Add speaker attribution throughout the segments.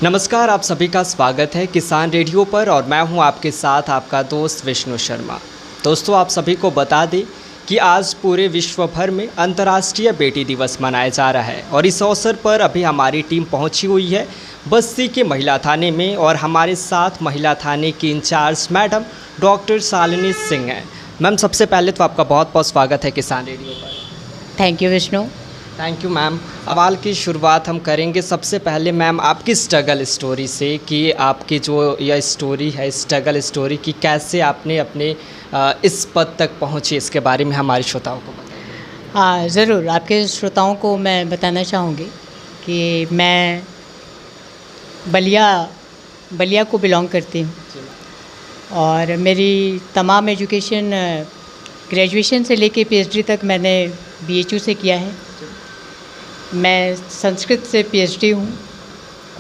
Speaker 1: नमस्कार, आप सभी का स्वागत है किसान रेडियो पर और मैं हूं आपके साथ आपका दोस्त विष्णु शर्मा। दोस्तों, आप सभी को बता दें कि आज पूरे विश्व भर में अंतर्राष्ट्रीय बेटी दिवस मनाया जा रहा है और इस अवसर पर अभी हमारी टीम पहुंची हुई है बस्ती के महिला थाने में और हमारे साथ महिला थाने की incharge madam doctor Shalini Singh हैं। मैम, सबसे पहले तो आपका बहुत बहुत स्वागत है किसान रेडियो पर।
Speaker 2: Thank you Vishnu.
Speaker 1: Thank you ma'am. सवाल की शुरुआत हम करेंगे सबसे पहले मैम आपकी स्ट्रगल स्टोरी से कि आपकी जो यह स्टोरी है स्ट्रगल स्टोरी की कैसे आपने अपने इस पद तक पहुंची, इसके बारे में हमारे श्रोताओं को बताएं।
Speaker 2: हाँ, ज़रूर। आपके श्रोताओं को मैं बताना चाहूँगी कि मैं बलिया को बिलोंग करती हूँ और मेरी तमाम एजुकेशन ग्रेजुएशन से लेके पीएचडी तक मैंने बीएचयू से किया है। मैं संस्कृत से पीएचडी हूँ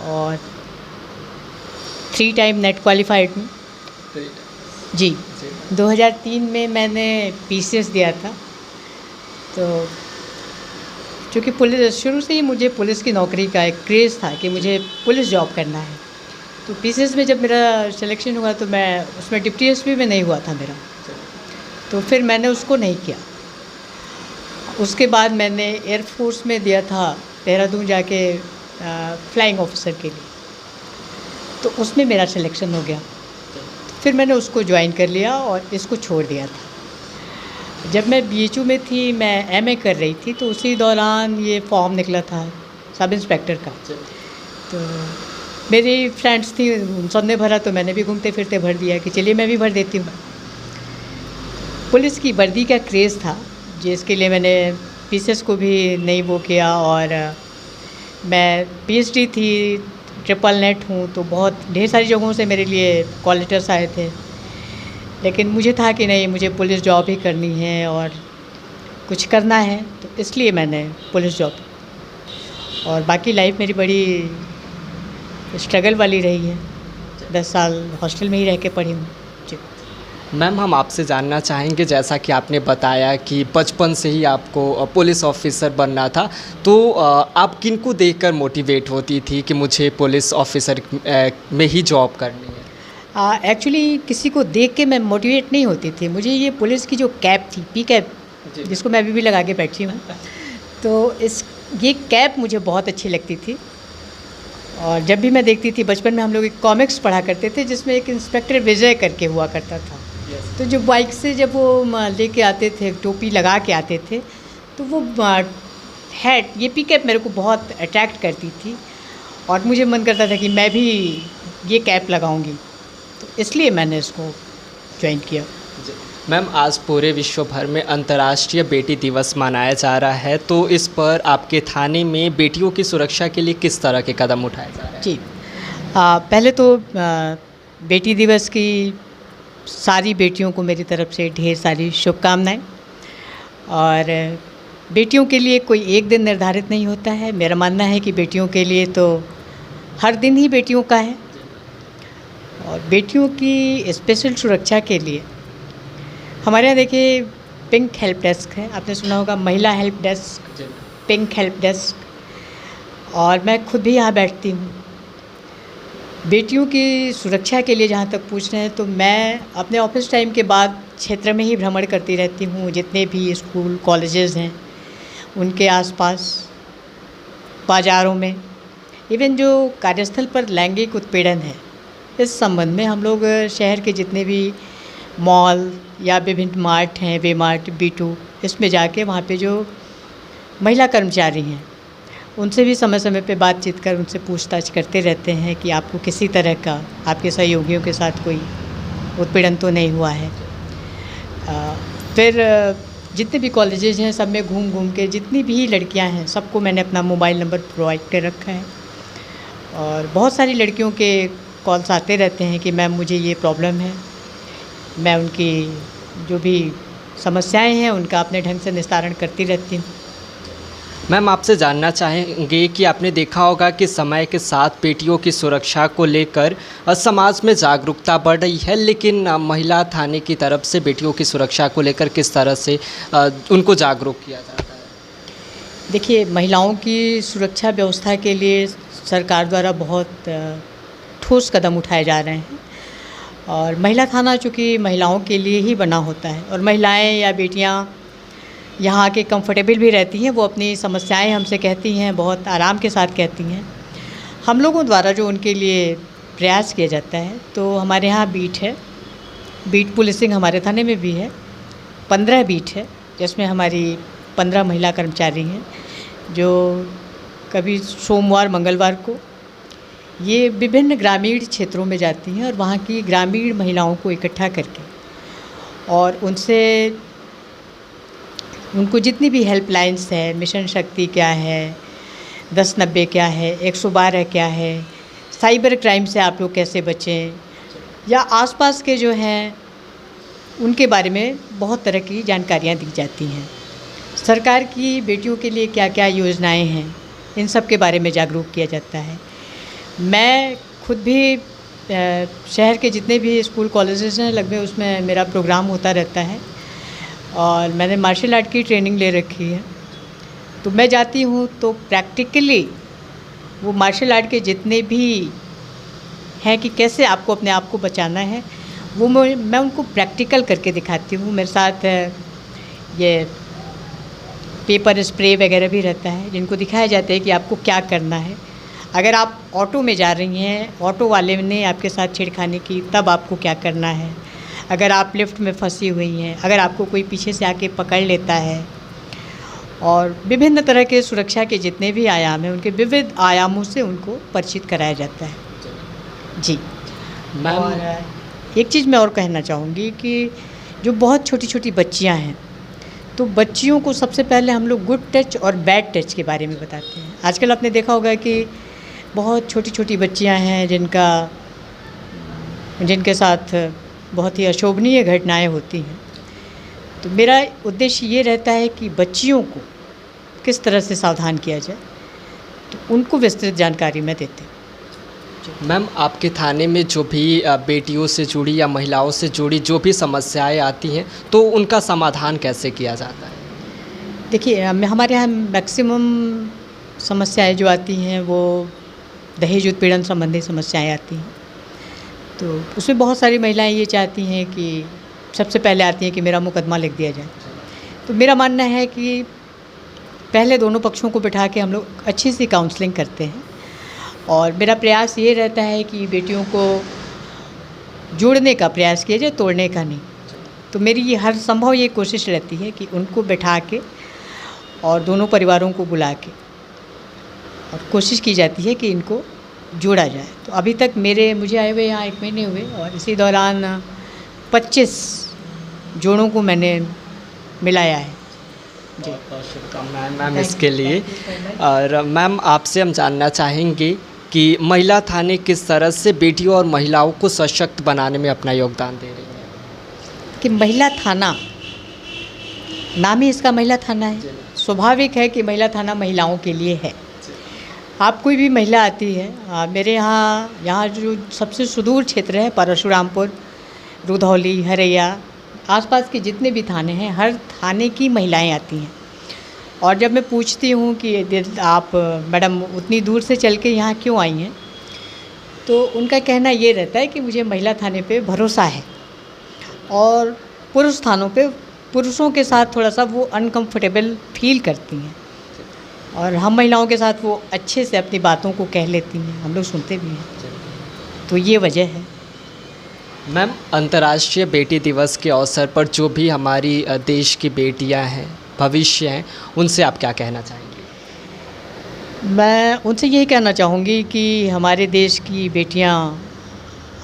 Speaker 2: और 3 टाइम नेट क्वालिफाइड हूँ जी। 2003 में मैंने पीसीएस दिया था। तो चूँकि पुलिस शुरू से ही मुझे पुलिस की नौकरी का एक क्रेज़ था कि मुझे पुलिस जॉब करना है, तो पीसीएस में जब मेरा सिलेक्शन हुआ तो मैं उसमें डिप्टी एसपी में नहीं हुआ था मेरा, तो फिर मैंने उसको नहीं किया। उसके बाद मैंने एयरफोर्स में दिया था देहरादून जाके फ्लाइंग ऑफिसर के लिए, तो उसमें मेरा सिलेक्शन हो गया। फिर मैंने उसको ज्वाइन कर लिया और इसको छोड़ दिया था। जब मैं बीएचयू में थी, मैं एमए कर रही थी, तो उसी दौरान ये फॉर्म निकला था सब इंस्पेक्टर का। तो मेरी फ्रेंड्स थी, उन सब ने भरा, तो मैंने भी घूमते फिरते भर दिया कि चलिए मैं भी भर देती हूँ। पुलिस की वर्दी का क्रेज़ था जिसके लिए मैंने पीसीएस को भी नहीं वो किया और मैं पीएचडी थी, ट्रिपल नेट हूँ, तो बहुत ढेर सारी जगहों से मेरे लिए कॉल लेटर्स आए थे, लेकिन मुझे था कि नहीं, मुझे पुलिस जॉब ही करनी है और कुछ करना है, तो इसलिए मैंने पुलिस जॉब। और बाकी लाइफ मेरी बड़ी स्ट्रगल वाली रही है। 10 साल हॉस्टल में ही रह के पढ़ी हूँ जी।
Speaker 1: मैम, हम आपसे जानना चाहेंगे, जैसा कि आपने बताया कि बचपन से ही आपको पुलिस ऑफिसर बनना था, तो आप किनको देखकर मोटिवेट होती थी कि मुझे पुलिस ऑफिसर में ही जॉब करनी है?
Speaker 2: एक्चुअली किसी को देख के मैं मोटिवेट नहीं होती थी। मुझे ये पुलिस की जो कैप थी, पी कैप, जिसको मैं अभी भी लगा के बैठी हूँ, तो ये कैप मुझे बहुत अच्छी लगती थी। और जब भी मैं देखती थी, बचपन में हम लोग एक कॉमिक्स पढ़ा करते थे जिसमें एक इंस्पेक्टर विजय करके हुआ करता था। तो जो बाइक से जब वो लेके आते थे, टोपी लगा के आते थे, तो वो हैट, ये पी कैप मेरे को बहुत अट्रैक्ट करती थी और मुझे मन करता था कि मैं भी ये कैप लगाऊंगी, तो इसलिए मैंने इसको ज्वाइन किया।
Speaker 1: मैम, आज पूरे विश्व भर में अंतर्राष्ट्रीय बेटी दिवस मनाया जा रहा है, तो इस पर आपके थाने में बेटियों की सुरक्षा के लिए किस तरह के कदम उठाए जा रहे हैं?
Speaker 2: जी, पहले तो बेटी दिवस की सारी बेटियों को मेरी तरफ से ढेर सारी शुभकामनाएं। और बेटियों के लिए कोई एक दिन निर्धारित नहीं होता है। मेरा मानना है कि बेटियों के लिए तो हर दिन ही बेटियों का है। और बेटियों की स्पेशल सुरक्षा के लिए हमारे यहाँ देखिए पिंक हेल्प डेस्क है, आपने सुना होगा, महिला help desk, pink help desk, और मैं खुद भी यहाँ बैठती हूँ। बेटियों की सुरक्षा के लिए जहाँ तक पूछ रहे हैं, तो मैं अपने ऑफिस टाइम के बाद क्षेत्र में ही भ्रमण करती रहती हूँ। जितने भी स्कूल कॉलेजेस हैं उनके आसपास, बाज़ारों में, इवन जो कार्यस्थल पर लैंगिक उत्पीड़न है, इस संबंध में हम लोग शहर के जितने भी मॉल या विभिन्न मार्ट हैं, वे मार्ट, B2, इसमें जाके वहाँ पे जो महिला कर्मचारी हैं उनसे भी समय समय पे बातचीत कर उनसे पूछताछ करते रहते हैं कि आपको किसी तरह का आपके सहयोगियों के साथ कोई उत्पीड़न तो नहीं हुआ है। फिर जितने भी कॉलेजेस हैं सब में घूम घूम के जितनी भी लड़कियां हैं सबको मैंने अपना मोबाइल नंबर प्रोवाइड कर रखा है। और बहुत सारी लड़कियों के कॉल्स आते रहते हैं कि मैम मुझे ये प्रॉब्लम है। मैं उनकी जो भी समस्याएं हैं उनका अपने ढंग से निस्तारण करती रहती हूँ।
Speaker 1: मैम, आपसे जानना चाहेंगे कि आपने देखा होगा कि समय के साथ बेटियों की सुरक्षा को लेकर समाज में जागरूकता बढ़ रही है, लेकिन महिला थाने की तरफ से बेटियों की सुरक्षा को लेकर किस तरह से उनको जागरूक किया जाता है?
Speaker 2: देखिए, महिलाओं की सुरक्षा व्यवस्था के लिए सरकार द्वारा बहुत ठोस कदम उठाए जा रहे हैं। और महिला थाना चूँकि महिलाओं के लिए ही बना होता है और महिलाएं या बेटियां यहाँ आके कंफर्टेबल भी रहती हैं, वो अपनी समस्याएं हमसे कहती हैं, बहुत आराम के साथ कहती हैं। हम लोगों द्वारा जो उनके लिए प्रयास किया जाता है, तो हमारे यहाँ बीट है, बीट पुलिसिंग हमारे थाने में भी है, 15 बीट है, जिसमें हमारी 15 महिला कर्मचारी हैं जो कभी सोमवार मंगलवार को ये विभिन्न ग्रामीण क्षेत्रों में जाती हैं और वहाँ की ग्रामीण महिलाओं को इकट्ठा करके और उनको जितनी भी हेल्पलाइंस है, मिशन शक्ति क्या है, 1090 क्या है, 112 क्या है, साइबर क्राइम से आप लोग कैसे बचें, या आसपास के जो हैं उनके बारे में बहुत तरह की जानकारियाँ दी जाती हैं। सरकार की बेटियों के लिए क्या क्या योजनाएं हैं, इन सब के बारे में जागरूक किया जाता है। मैं खुद भी शहर के जितने भी स्कूल कॉलेजेस हैं लगभग उसमें मेरा प्रोग्राम होता रहता है और मैंने मार्शल आर्ट की ट्रेनिंग ले रखी है। तो मैं जाती हूँ तो प्रैक्टिकली वो मार्शल आर्ट के जितने भी हैं कि कैसे आपको अपने आप को बचाना है, वो मैं उनको प्रैक्टिकल करके दिखाती हूँ। मेरे साथ ये पेपर स्प्रे वगैरह भी रहता है जिनको दिखाया जाता है कि आपको क्या करना है। अगर आप ऑटो में जा रही हैं, ऑटो वाले ने आपके साथ छेड़खानी की, तब आपको क्या करना है। अगर आप लिफ्ट में फंसी हुई हैं, अगर आपको कोई पीछे से आके पकड़ लेता है, और विभिन्न तरह के सुरक्षा के जितने भी आयाम हैं उनके विविध आयामों से उनको परिचित कराया जाता है। जी
Speaker 1: मैम,
Speaker 2: और एक चीज़ मैं और कहना चाहूँगी कि जो बहुत छोटी छोटी बच्चियाँ हैं, तो बच्चियों को सबसे पहले हम लोग गुड टच और बैड टच के बारे में बताते हैं। आजकल आपने देखा होगा कि बहुत छोटी छोटी बच्चियां हैं जिनके साथ बहुत ही अशोभनीय घटनाएं होती हैं। तो मेरा उद्देश्य ये रहता है कि बच्चियों को किस तरह से सावधान किया जाए, तो उनको विस्तृत जानकारी मैं देती हूँ।
Speaker 1: मैम, आपके थाने में जो भी बेटियों से जुड़ी या महिलाओं से जुड़ी जो भी समस्याएं आती हैं, तो उनका समाधान कैसे किया जाता है?
Speaker 2: देखिए, हमारे यहाँ मैक्सिमम समस्याएं जो आती हैं वो दहेज उत्पीड़न संबंधी समस्याएं आती हैं। तो उसमें बहुत सारी महिलाएं ये चाहती हैं कि सबसे पहले आती हैं कि मेरा मुकदमा लिख दिया जाए। तो मेरा मानना है कि पहले दोनों पक्षों को बिठा के हम लोग अच्छी सी काउंसलिंग करते हैं और मेरा प्रयास ये रहता है कि बेटियों को जोड़ने का प्रयास किया जाए, तोड़ने का नहीं। तो मेरी ये हर संभव ये कोशिश रहती है कि उनको बिठा के और दोनों परिवारों को बुला के और कोशिश की जाती है कि इनको जोड़ा जाए। तो अभी तक मुझे आए हुए यहाँ 1 महीने हुए और इसी दौरान 25 जोड़ों को मैंने मिलाया है। जी,
Speaker 1: बहुत शुभकामनाएं मैम इसके लिए। और मैम, आपसे हम जानना चाहेंगे कि महिला थाने किस तरह से बेटियों और महिलाओं को सशक्त बनाने में अपना योगदान दे रही है।
Speaker 2: कि महिला थाना, नाम ही इसका महिला थाना है, स्वाभाविक है कि महिला थाना महिलाओं के लिए है। आप कोई भी महिला आती है, मेरे यहाँ जो सबसे सुदूर क्षेत्र है परशुरामपुर, रुधौली, हरैया, आसपास के जितने भी थाने हैं, हर थाने की महिलाएं आती हैं। और जब मैं पूछती हूँ कि आप मैडम उतनी दूर से चल के यहाँ क्यों आई हैं, तो उनका कहना ये रहता है कि मुझे महिला थाने पे भरोसा है और पुरुष थानों पे पुरुषों के साथ थोड़ा सा वो अनकंफर्टेबल फील करती हैं और हम महिलाओं के साथ वो अच्छे से अपनी बातों को कह लेती हैं, हम लोग सुनते भी हैं। तो ये वजह है।
Speaker 1: मैम, अंतर्राष्ट्रीय बेटी दिवस के अवसर पर जो भी हमारी देश की बेटियां हैं, भविष्य हैं, उनसे आप क्या कहना चाहेंगे?
Speaker 2: मैं उनसे यही कहना चाहूँगी कि हमारे देश की बेटियां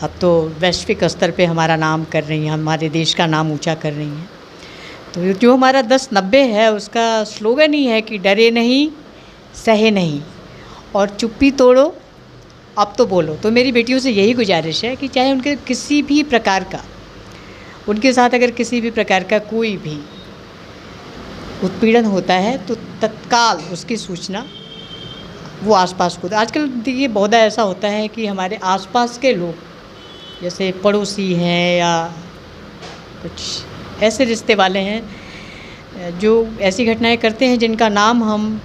Speaker 2: अब तो वैश्विक स्तर पे हमारा नाम कर रही हैं, हमारे देश का नाम ऊंचा कर रही हैं। तो जो हमारा 1090 है उसका स्लोगन ही है कि डरे नहीं, सहे नहीं और चुप्पी तोड़ो, अब तो बोलो। तो मेरी बेटियों से यही गुजारिश है कि चाहे उनके किसी भी प्रकार का, उनके साथ अगर किसी भी प्रकार का कोई भी उत्पीड़न होता है तो तत्काल उसकी सूचना वो आसपास को। आजकल देखिए बहुत ऐसा होता है कि हमारे आसपास के लोग जैसे पड़ोसी हैं या कुछ ऐसे रिश्ते वाले हैं जो ऐसी घटनाएं करते हैं जिनका नाम हम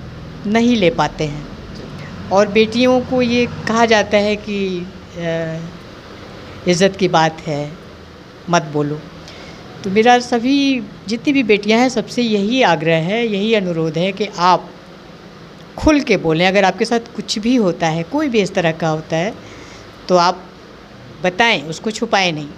Speaker 2: नहीं ले पाते हैं और बेटियों को ये कहा जाता है कि इज़्ज़त की बात है, मत बोलो। तो मेरा सभी जितनी भी बेटियां हैं सबसे यही आग्रह है, यही अनुरोध है कि आप खुल के बोलें। अगर आपके साथ कुछ भी होता है, कोई भी इस तरह का होता है, तो आप बताएं, उसको छुपाएं नहीं।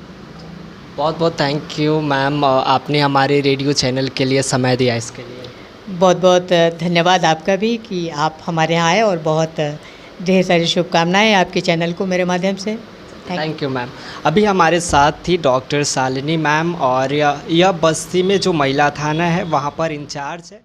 Speaker 1: बहुत बहुत थैंक यू मैम, आपने हमारे रेडियो चैनल के लिए समय दिया इसके लिए।
Speaker 2: बहुत बहुत धन्यवाद आपका भी कि आप हमारे यहाँ आए, और बहुत ढेर सारी शुभकामनाएं आपके चैनल को मेरे माध्यम से।
Speaker 1: Thank you ma'am. अभी हमारे साथ थी डॉक्टर शालिनी मैम, और यह बस्ती में जो महिला थाना है वहाँ पर इंचार्ज है।